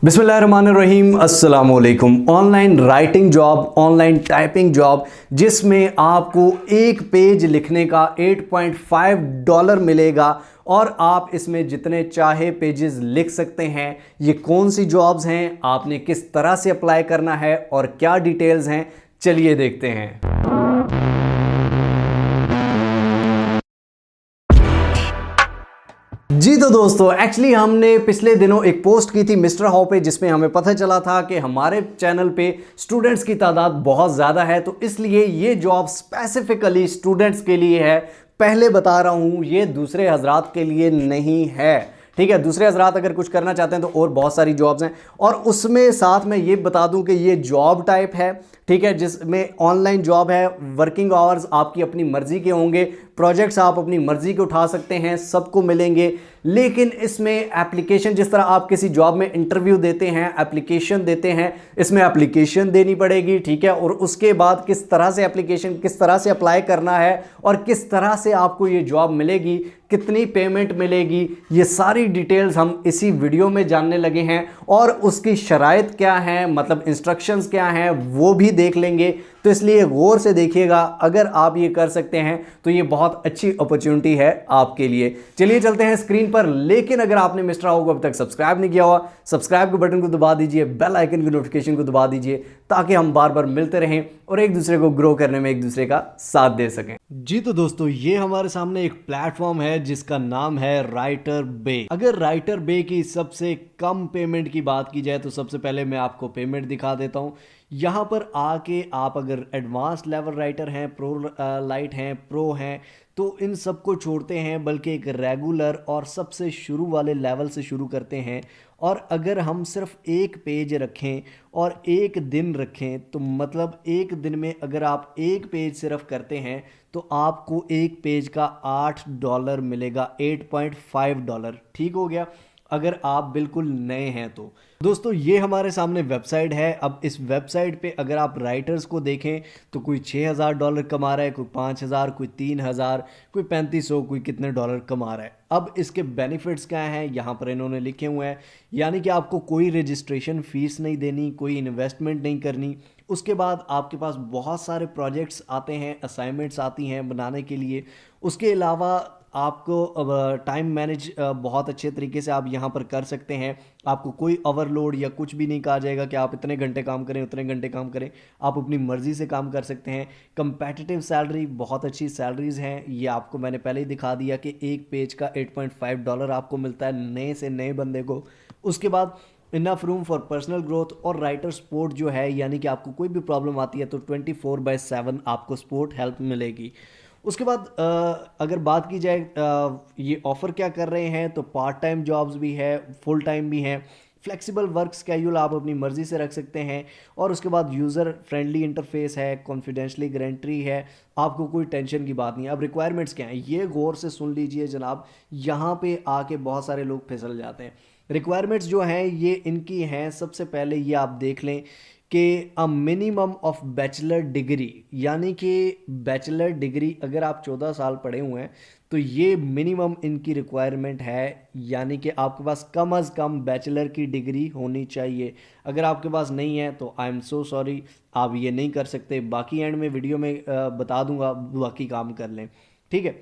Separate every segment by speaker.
Speaker 1: बिस्मिल्लाहिर्रहमानिर्रहीम अस्सलाम वालेकुम। Online writing job, online typing job जिसमें आपको एक पेज लिखने का $8.5 मिलेगा और आप इसमें जितने चाहे पेजेस लिख सकते हैं। ये कौन सी जॉब्स हैं, आपने किस तरह से अप्लाई करना है और क्या डिटेल्स हैं, चलिए देखते हैं। जी तो दोस्तों, एक्चुअली हमने पिछले दिनों एक पोस्ट की थी मिस्टर हाउ पे, जिसमें हमें पता चला था कि हमारे चैनल पे स्टूडेंट्स की तादाद बहुत ज़्यादा है, तो इसलिए ये जॉब स्पेसिफिकली स्टूडेंट्स के लिए है। पहले बता रहा हूँ, ये दूसरे हजरात के लिए नहीं है, ठीक है। दूसरे हजरात अगर कुछ करना चाहते हैं तो और बहुत सारी जॉब्स हैं, और उसमें साथ में ये बता दूं कि ये जॉब टाइप है, ठीक है, जिसमें ऑनलाइन जॉब है। वर्किंग आवर्स आपकी अपनी मर्जी के होंगे, प्रोजेक्ट्स आप अपनी मर्जी के उठा सकते हैं, सबको मिलेंगे। लेकिन इसमें एप्लीकेशन, जिस तरह आप किसी जॉब में इंटरव्यू देते हैं, एप्लीकेशन देते हैं, इसमें एप्लीकेशन देनी पड़ेगी, ठीक है। और उसके बाद किस तरह से एप्लीकेशन, किस तरह से अप्लाई करना है और किस तरह से आपको ये जॉब मिलेगी, कितनी पेमेंट मिलेगी, ये सारी डिटेल्स हम इसी वीडियो में जानने लगे हैं। और उसकी शराइत क्या है, मतलब इंस्ट्रक्शंस क्या हैं, वो भी देख लेंगे। तो इसलिए गौर से देखिएगा, अगर आप ये कर सकते हैं तो ये बहुत अच्छी अपॉर्चुनिटी है आपके लिए। चलिए चलते हैं स्क्रीन पर। लेकिन अगर आपने मिस्टर हाउ को अभी तक सब्सक्राइब नहीं किया हुआ, सब्सक्राइब के बटन को दबा दीजिए, बेल आइकन की नोटिफिकेशन को दबा दीजिए, ताकि हम बार बार मिलते रहें और एक दूसरे को ग्रो करने में एक दूसरे का साथ दे सकें। जी तो दोस्तों, ये हमारे सामने एक प्लेटफॉर्म है जिसका नाम है राइटर बे। अगर राइटर बे की सबसे कम पेमेंट की बात की जाए तो सबसे पहले मैं आपको पेमेंट दिखा देता हूं। यहाँ पर आके आप अगर एडवांस लेवल राइटर हैं, प्रो लाइट हैं, प्रो हैं, तो इन सब को छोड़ते हैं, बल्कि एक रेगुलर और सबसे शुरू वाले लेवल से शुरू करते हैं। और अगर हम सिर्फ एक पेज रखें और एक दिन रखें, तो मतलब एक दिन में अगर आप एक पेज सिर्फ करते हैं तो आपको एक पेज का $8 मिलेगा, $8.5, ठीक हो गया, अगर आप बिल्कुल नए हैं तो। दोस्तों, ये हमारे सामने वेबसाइट है। अब इस वेबसाइट पे अगर आप राइटर्स को देखें तो कोई $6,000 कमा रहा है, कोई 5,000, कोई 3,000, कोई 3,500, कोई कितने डॉलर कमा रहा है। अब इसके बेनिफिट्स क्या हैं यहाँ पर इन्होंने लिखे हुए हैं, यानी कि आपको कोई रजिस्ट्रेशन फीस नहीं देनी, कोई इन्वेस्टमेंट नहीं करनी। उसके बाद आपके पास बहुत सारे प्रोजेक्ट्स आते हैं, असाइनमेंट्स आती हैं बनाने के लिए। उसके अलावा आपको टाइम मैनेज बहुत अच्छे तरीके से आप यहाँ पर कर सकते हैं। आपको कोई ओवरलोड या कुछ भी नहीं कहा जाएगा कि आप इतने घंटे काम करें, उतने घंटे काम करें, आप अपनी मर्ज़ी से काम कर सकते हैं। कंपेटिटिव सैलरी, बहुत अच्छी सैलरीज़ हैं, ये आपको मैंने पहले ही दिखा दिया कि एक पेज का $8.5 आपको मिलता है नए से नए बंदे को। उसके बाद enough room for personal growth और राइटर सपोर्ट जो है, यानी कि आपको कोई भी प्रॉब्लम आती है तो 24/7 आपको सपोर्ट हेल्प मिलेगी। उसके बाद अगर बात की जाए ये ऑफ़र क्या कर रहे हैं, तो पार्ट टाइम जॉब्स भी है, फुल टाइम भी हैं, फ्लेक्सिबल वर्क स्केड्यूल आप अपनी मर्ज़ी से रख सकते हैं। और उसके बाद यूज़र फ्रेंडली इंटरफेस है, कॉन्फिडेंशली गारंटी है, आपको कोई टेंशन की बात नहीं है। अब रिक्वायरमेंट्स क्या हैं, ये गौर से सुन लीजिए जनाब, यहाँ पे आके बहुत सारे लोग फिसल जाते हैं। रिक्वायरमेंट्स जो हैं ये इनकी हैं, सबसे पहले ये आप देख लें कि a minimum of bachelor degree, यानी कि बैचलर डिग्री अगर आप 14 साल पढ़े हुए हैं तो ये मिनिमम इनकी रिक्वायरमेंट है, यानी कि आपके पास कम अज़ कम बैचलर की डिग्री होनी चाहिए। अगर आपके पास नहीं है तो आई एम सो सॉरी, आप ये नहीं कर सकते। बाकी एंड में वीडियो में बता दूंगा, बाकी काम कर लें, ठीक है।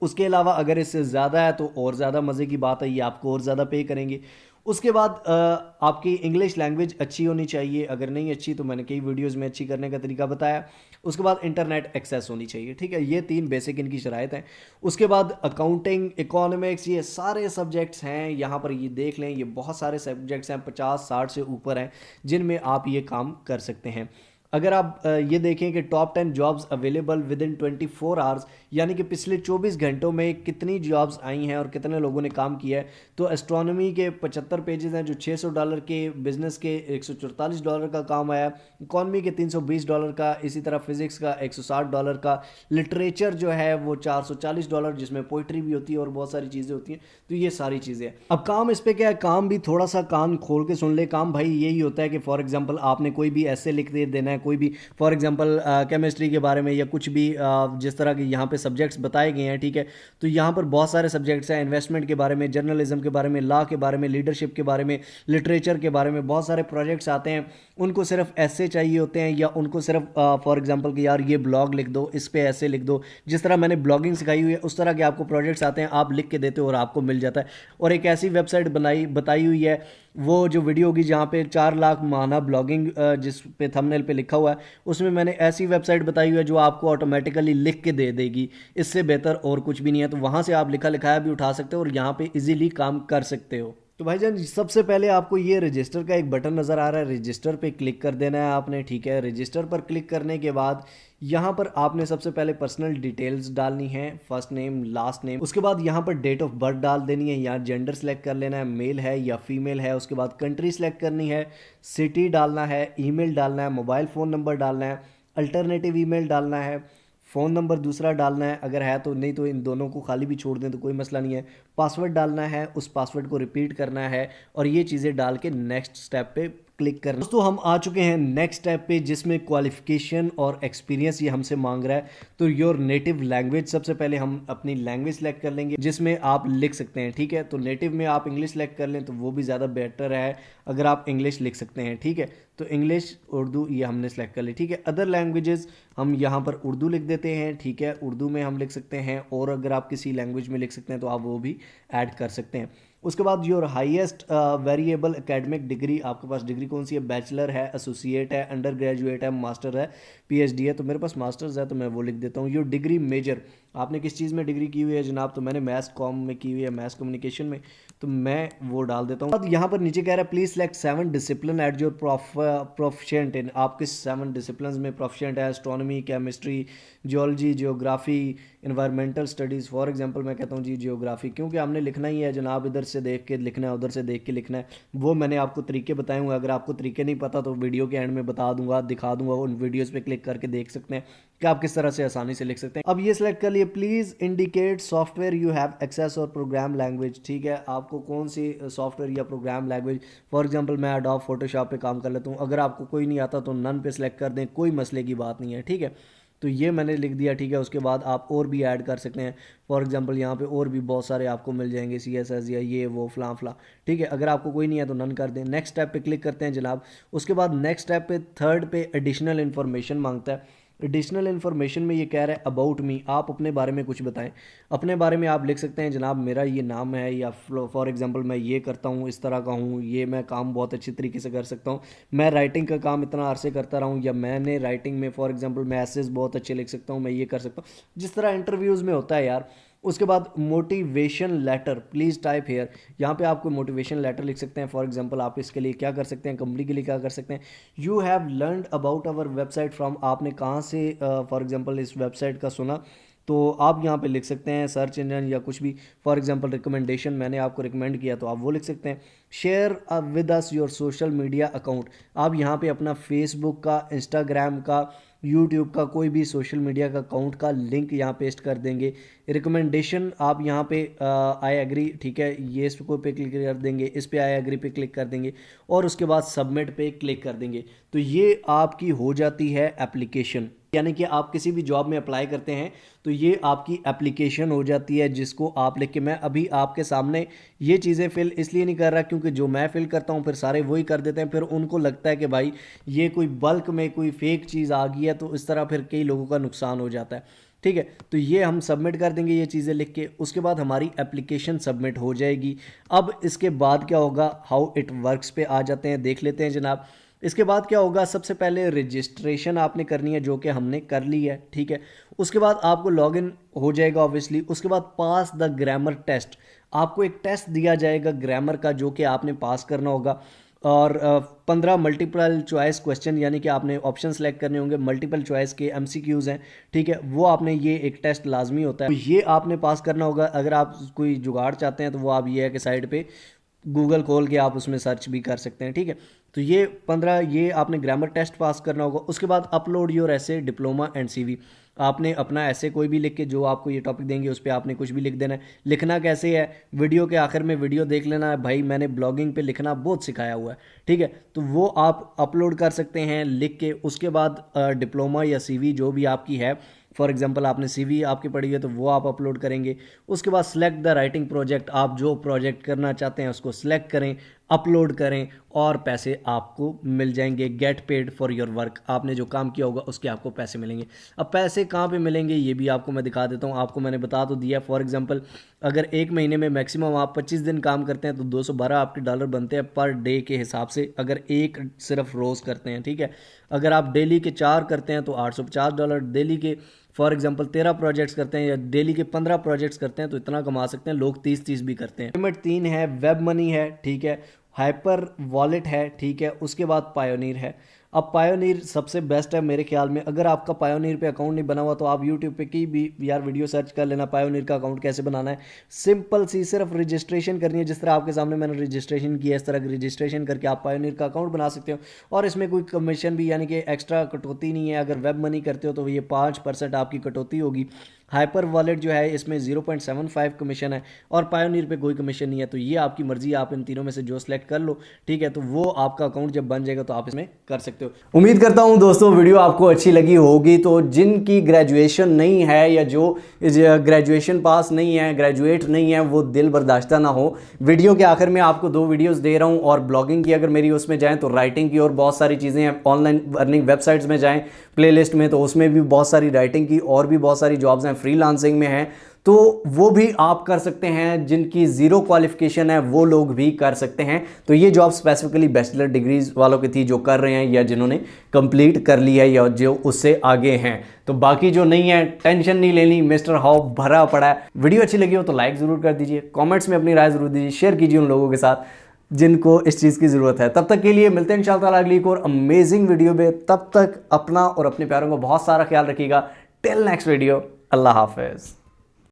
Speaker 1: उसके अलावा अगर इससे ज़्यादा है तो और ज़्यादा मज़े की बात है, ये आपको और ज़्यादा पे करेंगे। उसके बाद आपकी इंग्लिश लैंग्वेज अच्छी होनी चाहिए, अगर नहीं अच्छी तो मैंने कई वीडियोस में अच्छी करने का तरीका बताया। उसके बाद इंटरनेट एक्सेस होनी चाहिए, ठीक है, ये 3 बेसिक इनकी शराइत हैं। उसके बाद अकाउंटिंग, इकोनॉमिक्स, ये सारे सब्जेक्ट्स हैं, यहाँ पर ये देख लें, ये बहुत सारे सब्जेक्ट्स हैं, 50-60 से ऊपर हैं जिनमें आप ये काम कर सकते हैं। अगर आप ये देखें कि top 10 jobs available with in 24 hours, यानी कि पिछले 24 घंटों में कितनी जॉब्स आई हैं और कितने लोगों ने काम किया है, तो एस्ट्रोनॉमी के 75 पेजेस हैं जो $600 के, बिजनेस के $144 का काम आया, इकॉनमी के $320 का, इसी तरह फिजिक्स का $160 का, लिटरेचर जो है वो $440, जिसमें पोइट्री भी होती है और बहुत सारी चीज़ें होती हैं। तो ये सारी चीज़ें हैं। अब काम इस पर क्या है, काम भी थोड़ा सा कान खोल के सुन ले। काम भाई यही होता है कि फॉर एग्जाम्पल आपने कोई भी ऐसे लिख दे देना है, कोई भी, फॉर एग्जांपल केमिस्ट्री के बारे में या कुछ भी जिस तरह के यहाँ पे सब्जेक्ट्स बताए गए हैं, ठीक है। तो यहाँ पर बहुत सारे सब्जेक्ट्स हैं, इन्वेस्टमेंट के बारे में, जर्नलिज्म के बारे में, लॉ के बारे में, लीडरशिप के बारे में, लिटरेचर के बारे में बहुत सारे प्रोजेक्ट्स आते हैं। उनको सिर्फ ऐसे चाहिए होते हैं या उनको सिर्फ फॉर एग्जांपल कि यार ये ब्लॉग लिख दो, इस पे ऐसे लिख दो, जिस तरह मैंने ब्लॉगिंग सिखाई हुई है उस तरह के आपको प्रोजेक्ट्स आते हैं, आप लिख के देते हो और आपको मिल जाता है। और एक ऐसी वेबसाइट बताई हुई है, वो जो वीडियो होगी जहाँ पे 4 लाख माना ब्लॉगिंग जिस पे थंबनेल पे लिखा हुआ है, उसमें मैंने ऐसी वेबसाइट बताई हुई है जो आपको ऑटोमेटिकली लिख के दे देगी। इससे बेहतर और कुछ भी नहीं है। तो वहाँ से आप लिखा लिखाया भी उठा सकते हो और यहाँ पे इजीली काम कर सकते हो। तो भाईजान सबसे पहले आपको ये रजिस्टर का एक बटन नज़र आ रहा है, रजिस्टर पे क्लिक कर देना है आपने, ठीक है। रजिस्टर पर क्लिक करने के बाद यहाँ पर आपने सबसे पहले पर्सनल डिटेल्स डालनी है, फर्स्ट नेम, लास्ट नेम। उसके बाद यहाँ पर डेट ऑफ बर्थ डाल देनी है, यहाँ जेंडर सेलेक्ट कर लेना है, मेल है या फीमेल है। उसके बाद कंट्री सेलेक्ट करनी है, सिटी डालना है, ईमेल डालना है, मोबाइल फ़ोन नंबर डालना है, अल्टरनेटिव ईमेल डालना है, फ़ोन नंबर दूसरा डालना है अगर है तो, नहीं तो इन दोनों को खाली भी छोड़ दें तो कोई मसला नहीं है। पासवर्ड डालना है, उस पासवर्ड को रिपीट करना है और ये चीज़ें डाल के नेक्स्ट स्टेप पे क्लिक करना। दोस्तों हम आ चुके हैं नेक्स्ट स्टेप पे, जिसमें क्वालिफिकेशन और एक्सपीरियंस ये हमसे मांग रहा है। तो योर नेटिव लैंग्वेज, सबसे पहले हम अपनी लैंग्वेज सेलेक्ट कर लेंगे जिसमें आप लिख सकते हैं, ठीक है। तो नेटिव में आप इंग्लिश सेलेक्ट कर लें तो वो भी ज़्यादा बेटर है अगर आप इंग्लिश लिख सकते हैं, ठीक है। तो इंग्लिश, उर्दू ये हमने सेलेक्ट कर ली, ठीक है। अदर लैंग्वेजेस हम यहाँ पर उर्दू लिख देते हैं, ठीक है। उर्दू में हम लिख सकते हैं और अगर आप किसी लैंग्वेज में लिख सकते हैं तो आप वो भी ऐड कर सकते हैं। उसके बाद your highest variable academic degree, आपके पास डिग्री कौन सी है, बैचलर है, एसोसिएट है, अंडर ग्रेजुएट है, मास्टर है, पीएचडी है। तो मेरे पास मास्टर्स है तो मैं वो लिख देता हूँ। योर डिग्री मेजर, आपने किस चीज़ में डिग्री की हुई है जनाब, तो मैंने मैथ्स कॉम में की हुई है, मैथ्स कम्युनिकेशन में, तो मैं वो डाल देता हूँ। यहाँ पर नीचे कह रहा है please select 7 discipline at your proficient इन, आप किस 7 डिसिप्लिन में प्रोफिशिएंट है, astronomy, chemistry, geology, geography, environmental studies. For example मैं कहता हूँ जी जियोग्राफी, क्योंकि हमने लिखना ही है जनाब, इधर से देख के लिखना है, उधर से देख के लिखना है। वो मैंने आपको तरीके बताए हुए, अगर आपको तरीके नहीं पता तो वीडियो के एंड में बता दूंगा, दिखा दूंगा, उन वीडियोज़ पे क्लिक करके देख सकते हैं कि आप किस तरह से आसानी से लिख सकते हैं। अब ये सिलेक्ट कर लिए, please indicate software you have access और प्रोग्राम लैंग्वेज, ठीक है। आपको कौन सी सॉफ्टवेयर या प्रोग्राम लैंग्वेज, फॉर एग्जांपल मैं एडोब फोटोशॉप पे काम कर लेता हूँ, अगर आपको कोई नहीं आता तो नन पे सिलेक्ट कर दें, कोई मसले की बात नहीं है, ठीक है। तो ये मैंने लिख दिया, ठीक है। उसके बाद आप और भी ऐड कर सकते हैं, फॉर एग्जांपल यहाँ पे और भी बहुत सारे आपको मिल जाएंगे, CSS या ये वो फलां फलां, ठीक है। अगर आपको कोई नहीं है तो नन कर दें। नेक्स्ट स्टेप पे क्लिक करते हैं जनाब। उसके बाद नेक्स्ट स्टेप पे थर्ड पे एडिशनल इन्फॉर्मेशन मांगता है। एडिशनल इन्फॉर्मेशन में ये कह रहा है अबाउट मी, आप अपने बारे में कुछ बताएं। अपने बारे में आप लिख सकते हैं जनाब मेरा ये नाम है, या फॉर एग्जांपल मैं ये करता हूँ, इस तरह का हूँ, ये मैं काम बहुत अच्छी तरीके से कर सकता हूँ, मैं राइटिंग का काम इतना अरसे करता रहा हूँ, या मैंने राइटिंग में फॉर एग्जांपल मैं एसेस बहुत अच्छे लिख सकता हूँ, मैं ये कर सकता हूँ, जिस तरह इंटरव्यूज़ में होता है यार। उसके बाद motivation letter, please type here, यहाँ पे आपको मोटिवेशन लेटर लिख सकते हैं। फॉर एग्जांपल आप इसके लिए क्या कर सकते हैं, कंपनी के लिए क्या कर सकते हैं, you have learned about our website from, आपने कहाँ से फॉर एग्जांपल इस वेबसाइट का सुना, तो आप यहाँ पे लिख सकते हैं सर्च इंजन या कुछ भी। फॉर एग्जांपल रिकमेंडेशन, मैंने आपको रिकमेंड किया तो आप वो लिख सकते हैं। Share with us your social media account, आप यहाँ पे अपना फेसबुक का, इंस्टाग्राम का, यूट्यूब का, कोई भी सोशल मीडिया का अकाउंट का लिंक यहाँ पेस्ट कर देंगे। रिकमेंडेशन आप यहाँ पे आई एग्री, ठीक है, ये इसको पे क्लिक कर देंगे, इस पे आई एग्री पे क्लिक कर देंगे और उसके बाद सबमिट पे क्लिक कर देंगे। तो ये आपकी हो जाती है एप्लीकेशन, यानी कि आप किसी भी जॉब में अप्लाई करते हैं तो ये आपकी एप्लीकेशन हो जाती है, जिसको आप लिख के, मैं अभी आपके सामने ये चीज़ें फिल इसलिए नहीं कर रहा क्योंकि जो मैं फिल करता हूँ फिर सारे वही कर देते हैं, फिर उनको लगता है कि भाई ये कोई बल्क में कोई फेक चीज़ आ गई है, तो इस तरह फिर कई लोगों का नुकसान हो जाता है, ठीक है। तो ये हम सबमिट कर देंगे ये चीज़ें लिख के, उसके बाद हमारी एप्लीकेशन सबमिट हो जाएगी। अब इसके बाद क्या होगा, हाउ इट वर्क्स पे आ जाते हैं, देख लेते हैं जनाब। इसके बाद क्या होगा, सबसे पहले रजिस्ट्रेशन आपने करनी है जो कि हमने कर ली है, ठीक है। उसके बाद आपको लॉगिन हो जाएगा ऑब्वियसली। उसके बाद पास द ग्रामर टेस्ट, आपको एक टेस्ट दिया जाएगा ग्रामर का जो कि आपने पास करना होगा, और 15 मल्टीपल चॉइस क्वेश्चन, यानी कि आपने ऑप्शन सेलेक्ट करने होंगे, मल्टीपल चॉइस के MCQs हैं, ठीक है, वो आपने, ये एक टेस्ट लाजमी होता है, तो ये आपने पास करना होगा। अगर आप कोई जुगाड़ चाहते हैं तो वो आप ये है कि साइड पे गूगल खोल के आप उसमें सर्च भी कर सकते हैं, ठीक है। तो ये 15 ये आपने ग्रामर टेस्ट पास करना होगा। उसके बाद अपलोड योर ऐसे डिप्लोमा एंड CV, आपने अपना ऐसे कोई भी लिख के, जो आपको ये टॉपिक देंगे उस पर आपने कुछ भी लिख देना है। लिखना कैसे है, वीडियो के आखिर में वीडियो देख लेना है भाई, मैंने ब्लॉगिंग पे लिखना बहुत सिखाया हुआ है, ठीक है। तो वो आप अपलोड कर सकते हैं लिख के। उसके बाद डिप्लोमा या सीवी जो भी आपकी है, फॉर एग्जांपल आपने सीवी आपकी पढ़ी है तो वो आप अपलोड करेंगे। उसके बाद सिलेक्ट द राइटिंग प्रोजेक्ट, आप जो प्रोजेक्ट करना चाहते हैं उसको सिलेक्ट करें, अपलोड करें और पैसे आपको मिल जाएंगे। Get paid for your work, आपने जो काम किया होगा उसके आपको पैसे मिलेंगे। अब पैसे कहाँ पे मिलेंगे ये भी आपको मैं दिखा देता हूँ। आपको मैंने बता तो दिया, फॉर एग्जांपल अगर एक महीने में मैक्सिमम आप 25 दिन काम करते हैं तो 212 आपके डॉलर बनते हैं पर डे के हिसाब से, अगर एक सिर्फ रोज़ करते हैं, ठीक है। अगर आप डेली के 4 करते हैं तो $850, डेली के फॉर एग्जांपल 13 प्रोजेक्ट्स करते हैं या डेली के 15 प्रोजेक्ट्स करते हैं तो इतना कमा सकते हैं। लोग 30-30 भी करते हैं। पेमेंट 3 है, वेब मनी है, ठीक है, हाइपर वॉलेट है, ठीक है, उसके बाद पायोनीर है। अब पायोनीर सबसे बेस्ट है मेरे ख्याल में। अगर आपका पायोनीर पे अकाउंट नहीं बना हुआ तो आप यूट्यूब पे की भी यार वीडियो सर्च कर लेना, पायोनीर का अकाउंट कैसे बनाना है। सिंपल सी सिर्फ रजिस्ट्रेशन करनी है, जिस तरह आपके सामने मैंने रजिस्ट्रेशन किया इस तरह रजिस्ट्रेशन करके आप पायोनीर का अकाउंट बना सकते हो। और इसमें कोई कमीशन भी यानी कि एक्स्ट्रा कटौती नहीं है। अगर वेब मनी करते हो तो ये 5% आपकी कटौती होगी। हाइपर वॉलेट जो है इसमें 0.75 कमीशन है और पायोनीर पे कोई कमीशन नहीं है। तो ये आपकी मर्जी, आप इन तीनों में से जो सिलेक्ट कर लो, ठीक है। तो वो आपका अकाउंट जब बन जाएगा तो आप इसमें कर सकते हो। उम्मीद करता हूं दोस्तों वीडियो आपको अच्छी लगी होगी। तो जिनकी ग्रेजुएशन नहीं है या जो ग्रेजुएशन पास नहीं है, ग्रेजुएट नहीं है, वो दिल बर्दाश्ता ना हो। वीडियो के आखिर में आपको 2 वीडियोस दे रहा हूं और ब्लॉगिंग की अगर मेरी उसमें जाएं तो राइटिंग की और बहुत सारी चीज़ें हैं। ऑनलाइन अर्निंग वेबसाइट्स में जाएं प्लेलिस्ट में तो उसमें भी बहुत सारी राइटिंग की और भी बहुत सारी जॉब्स हैं, फ्रीलांसिंग में हैं, तो वो भी आप कर सकते हैं। जिनकी 0 क्वालिफिकेशन है वो लोग भी कर सकते हैं। तो ये जॉब स्पेसिफिकली बैचलर डिग्रीज वालों की थी जो कर रहे हैं या जिन्होंने कंप्लीट कर लिया है या जो उससे आगे हैं। तो बाकी जो नहीं है टेंशन नहीं लेनी, मिस्टर हाउ भरा पड़ा है। वीडियो अच्छी लगी हो तो लाइक ज़रूर कर दीजिए, कॉमेंट्स में अपनी राय ज़रूर दीजिए, शेयर कीजिए उन लोगों के साथ जिनको इस चीज़ की ज़रूरत है। तब तक के लिए मिलते हैं इंशाअल्लाह अगली एक और अमेजिंग वीडियो में। तब तक अपना और अपने प्यारों का बहुत सारा ख्याल रखिएगा। टिल नेक्स्ट वीडियो, अल्लाह हाफिज़।